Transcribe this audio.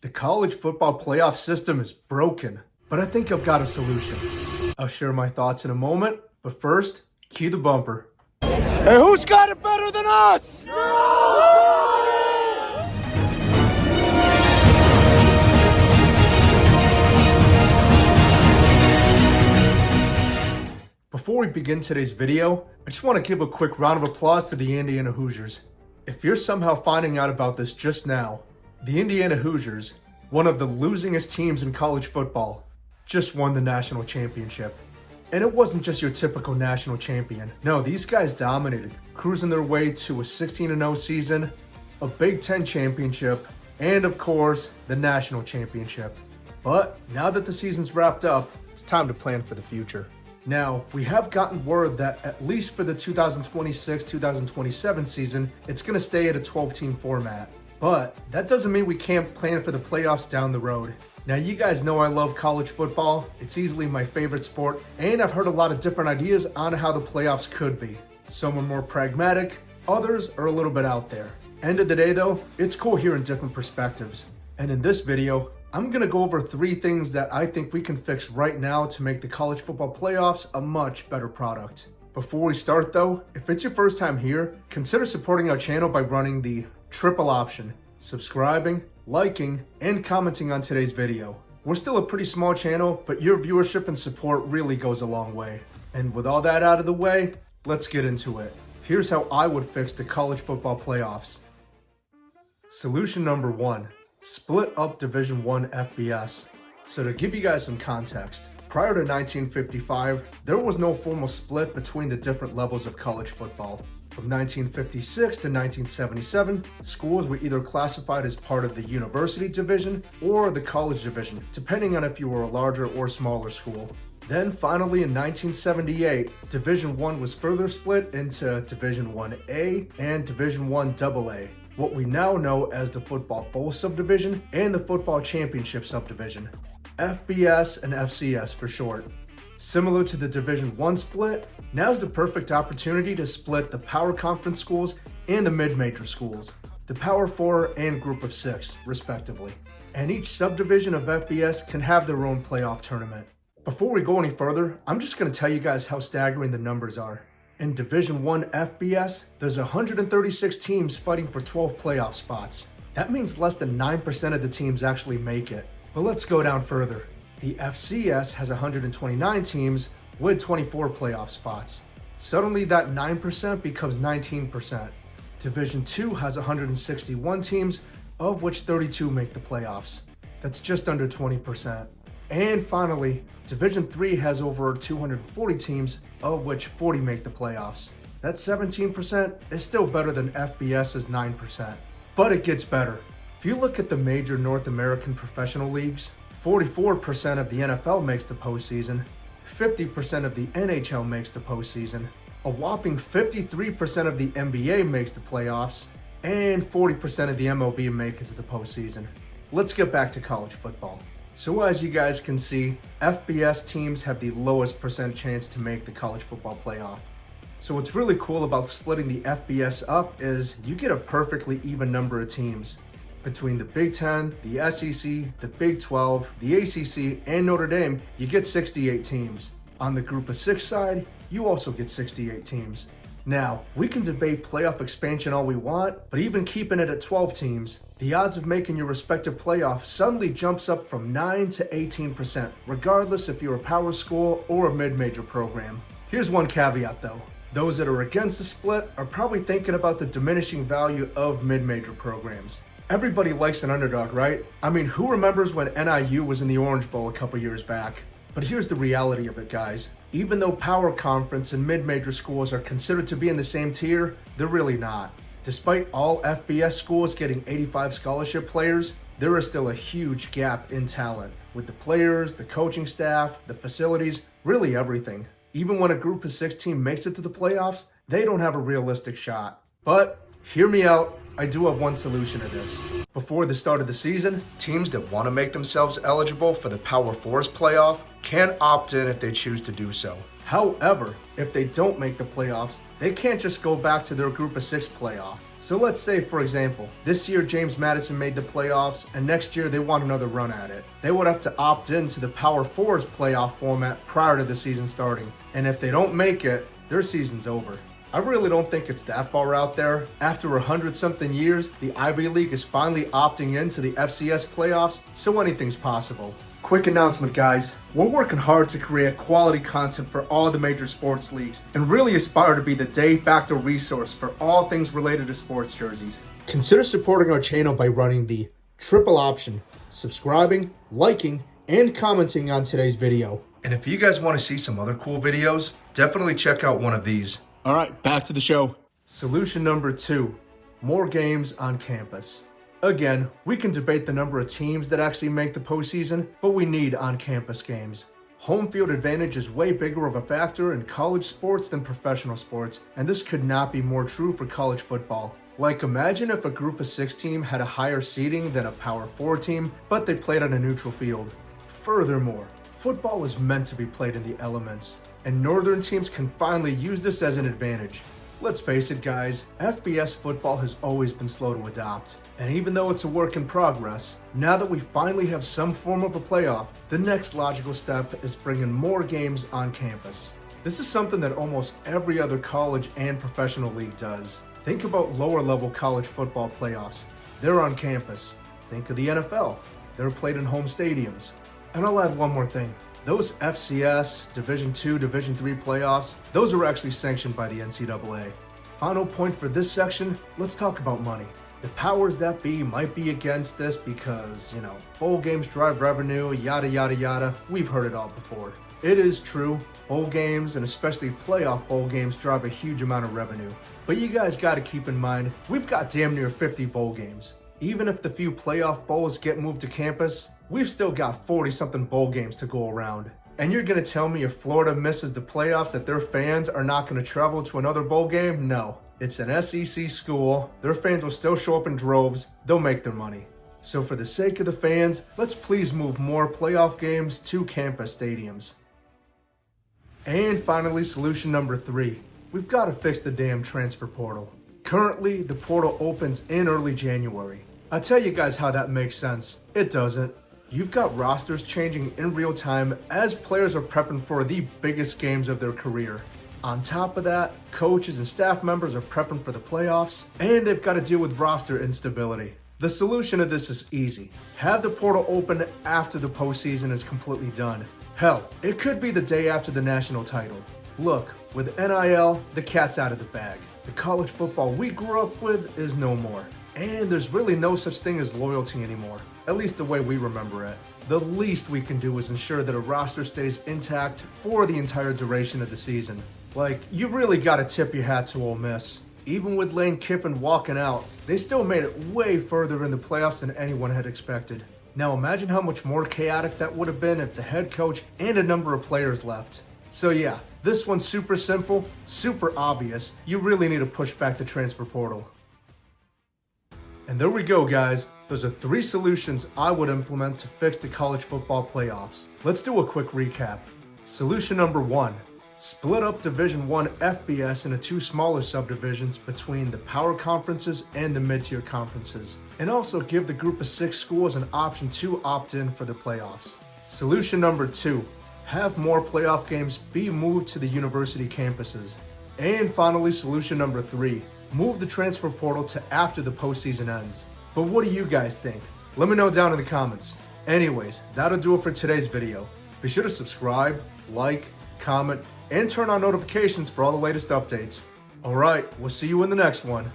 The college football playoff system is broken, but I think I've got a solution. I'll share my thoughts in a moment, but first, cue the bumper. Hey, who's got it better than us? Before we begin today's video, I just want to give a quick round of applause to the Indiana Hoosiers. If you're somehow finding out about this just now, the Indiana Hoosiers, one of the losingest teams in college football, just won the national championship. And it wasn't just your typical national champion. No, these guys dominated, cruising their way to a 16-0 season, a Big Ten championship, and of course, the national championship. But now that the season's wrapped up, it's time to plan for the future. Now, we have gotten word that at least for the 2026-2027 season, it's going to stay at a 12-team format. But that doesn't mean we can't plan for the playoffs down the road. Now, you guys know I love college football. It's easily my favorite sport, and I've heard a lot of different ideas on how the playoffs could be. Some are more pragmatic, others are a little bit out there. End of the day though, it's cool hearing different perspectives. And in this video, I'm going to go over 3 things that I think we can fix right now to make the college football playoffs a much better product. Before we start though, if it's your first time here, consider supporting our channel by running the triple option, subscribing, liking, and commenting on today's video. We're still a pretty small channel, but your viewership and support really goes a long way. And with all that out of the way, let's get into it. Here's how I would fix the college football playoffs. Solution number 1. Split up Division I FBS. So to give you guys some context, prior to 1955, there was no formal split between the different levels of college football. From 1956 to 1977, schools were either classified as part of the university division or the college division, depending on if you were a larger or smaller school. Then finally in 1978, Division I was further split into Division I-A and Division I-AA, what we now know as the Football Bowl Subdivision and the Football Championship Subdivision, FBS and FCS for short. Similar to the Division I split, now's the perfect opportunity to split the Power Conference schools and the mid-major schools, the Power 4 and Group of 6, respectively. And each subdivision of FBS can have their own playoff tournament. Before we go any further, I'm just going to tell you guys how staggering the numbers are. In Division I FBS, there's 136 teams fighting for 12 playoff spots. That means less than 9% of the teams actually make it. But let's go down further. The FCS has 129 teams with 24 playoff spots. Suddenly that 9% becomes 19%. Division II has 161 teams, of which 32 make the playoffs. That's just under 20%. And finally, Division III has over 240 teams, of which 40 make the playoffs. That 17% is still better than FBS's 9%. But it gets better. If you look at the major North American professional leagues, 44% of the NFL makes the postseason, 50% of the NHL makes the postseason, a whopping 53% of the NBA makes the playoffs, and 40% of the MLB make it to the postseason. Let's get back to college football. So as you guys can see, FBS teams have the lowest percent chance to make the college football playoff. So what's really cool about splitting the FBS up is you get a perfectly even number of teams. Between the Big Ten, the SEC, the Big 12, the ACC, and Notre Dame, you get 68 teams. On the Group of 6 side, you also get 68 teams. Now, we can debate playoff expansion all we want, but even keeping it at 12 teams, the odds of making your respective playoff suddenly jumps up from 9 to 18%, regardless if you're a power school or a mid-major program. Here's one caveat though. Those that are against the split are probably thinking about the diminishing value of mid-major programs. Everybody likes an underdog, right? I mean, who remembers when NIU was in the Orange Bowl a couple years back? But here's the reality of it, guys. Even though Power Conference and mid-major schools are considered to be in the same tier, they're really not. Despite all FBS schools getting 85 scholarship players, there is still a huge gap in talent with the players, the coaching staff, the facilities, really everything. Even when a Group of 6 team makes it to the playoffs, they don't have a realistic shot. But hear me out. I do have one solution to this. Before the start of the season, teams that want to make themselves eligible for the Power Fours playoff can opt in if they choose to do so. However, if they don't make the playoffs, they can't just go back to their Group of 6 playoff. So let's say, for example, this year James Madison made the playoffs and next year they want another run at it. They would have to opt into the Power Fours playoff format prior to the season starting. And if they don't make it, their season's over. I really don't think it's that far out there. After 100-something years, the Ivy League is finally opting into the FCS playoffs, so anything's possible. Quick announcement, guys. We're working hard to create quality content for all the major sports leagues and really aspire to be the de facto resource for all things related to sports jerseys. Consider supporting our channel by running the triple option, subscribing, liking, and commenting on today's video. And if you guys want to see some other cool videos, definitely check out one of these. All right, back to the show. Solution number 2, more games on campus. Again, we can debate the number of teams that actually make the postseason, but we need on-campus games. Home field advantage is way bigger of a factor in college sports than professional sports, and this could not be more true for college football. Like, imagine if a Group of 6 team had a higher seeding than a Power 4 team, but they played on a neutral field. Furthermore, football is meant to be played in the elements, and northern teams can finally use this as an advantage. Let's face it, guys, FBS football has always been slow to adopt. And even though it's a work in progress, now that we finally have some form of a playoff, the next logical step is bringing more games on campus. This is something that almost every other college and professional league does. Think about lower level college football playoffs. They're on campus. Think of the NFL. They're played in home stadiums. And I'll add one more thing. Those FCS, Division II, Division III playoffs, those are actually sanctioned by the NCAA. Final point for this section, let's talk about money. The powers that be might be against this because, bowl games drive revenue, yada yada yada. We've heard it all before. It is true, bowl games and especially playoff bowl games drive a huge amount of revenue. But you guys gotta keep in mind, we've got damn near 50 bowl games. Even if the few playoff bowls get moved to campus, we've still got 40-something bowl games to go around. And you're gonna tell me if Florida misses the playoffs that their fans are not gonna travel to another bowl game? No. It's an SEC school, their fans will still show up in droves, they'll make their money. So for the sake of the fans, let's please move more playoff games to campus stadiums. And finally, solution number 3. We've gotta fix the damn transfer portal. Currently, the portal opens in early January. I'll tell you guys how that makes sense. It doesn't. You've got rosters changing in real time as players are prepping for the biggest games of their career. On top of that, coaches and staff members are prepping for the playoffs, and they've got to deal with roster instability. The solution to this is easy. Have the portal open after the postseason is completely done. Hell, it could be the day after the national title. Look, with NIL, the cat's out of the bag. The college football we grew up with is no more. And there's really no such thing as loyalty anymore, at least the way we remember it. The least we can do is ensure that a roster stays intact for the entire duration of the season. Like, you really gotta tip your hat to Ole Miss. Even with Lane Kiffin walking out, they still made it way further in the playoffs than anyone had expected. Now imagine how much more chaotic that would have been if the head coach and a number of players left. So yeah, this one's super simple, super obvious. You really need to push back the transfer portal. And there we go, guys. Those are 3 solutions I would implement to fix the college football playoffs. Let's do a quick recap. Solution number 1. Split up Division I FBS into 2 smaller subdivisions between the power conferences and the mid-tier conferences. And also give the Group of 6 schools an option to opt in for the playoffs. Solution number 2. Have more playoff games be moved to the university campuses. And finally, solution number 3. Move the transfer portal to after the postseason ends. But what do you guys think? Let me know down in the comments. Anyways, that'll do it for today's video. Be sure to subscribe, like, comment, and turn on notifications for all the latest updates. Alright, we'll see you in the next one.